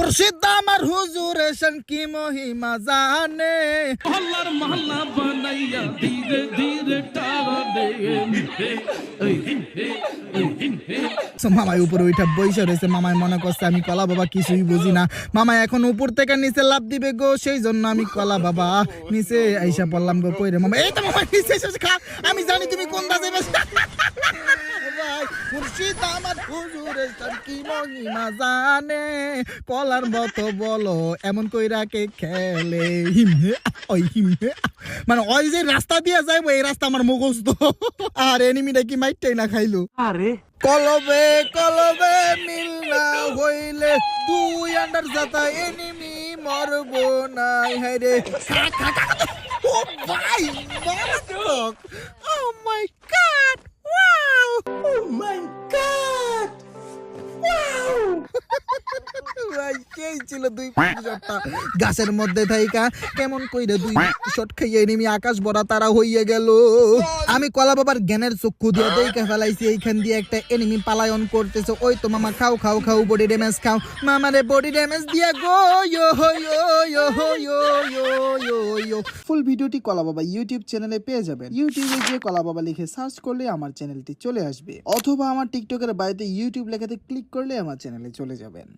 মুর্শিদ আমার হুজুরের কি মহিমা জানে, মহল্লার মহল্লা বানাইয়া ধীরে ধীরে টানে। মামাই উপরে ওইটা বইসা রয়েছে। মামাই মনে করছে আমি কলা বাবা কিছুই বুঝি না। মামাই এখন উপর থেকে নিচে লাভ দিবে গো, সেই জন্য আমি কলা বাবা নিচে আইসা পড়লাম গো। কইরে মামা এই তো মামা নিচে এসে খা, আমি জানি তুমি কোন দাজে মুর্শিদ আমার হুজুরের কি মহিমা জানে, কলার মতো বলো এমন কইরা কে খেলে। হিমহে ওই হিমহে মানে ওই যে রাস্তা দিয়ে যাইবো এই রাস্তা আমার মুখস্থ। আর এনিমিটা কি মাইরটাই না খাইলো। আরে কলবে কলবে মিল না হইলে তুই আন্ডার যাতা এনিমি মরব নাই। হায় রে ও ভাই মারাত্মক। ও মাই গড ওয়াও, ও মাই গড ওয়াও। ভাই সেই ছিল দুই শটটা গাছের মধ্যে থাইকা কেমন কইরে দুই শট খাইয়ে এনিমি আকাশ ভরা তারা হইয়া গেল। আমি কলা বাবার জ্ঞানের চক্ষু দিয়ে দেখে ফেলাইছি এইখান দিয়ে একটা এনিমি পালায়ন করতেছে। ওই তো মামা খাও খাও খাও বডি ড্যামেজ খাও, মামারে বডি ড্যামেজ দিয়া গো। ইয়ো ইয়ো ইয়ো ইয়ো ইয়ো ইয়ো। ফুল ভিডিওটি কলা বাবা ইউটিউব চ্যানেলে পেয়ে যাবেন। ইউটিউবে গিয়ে কলা বাবা লিখে সার্চ করলে আমার চ্যানেলটি চলে আসবে, অথবা আমার টিকটকের বাইরে ইউটিউব লেখাতে ক্লিক করলে আমার চ্যানেলে চলে যাবেন।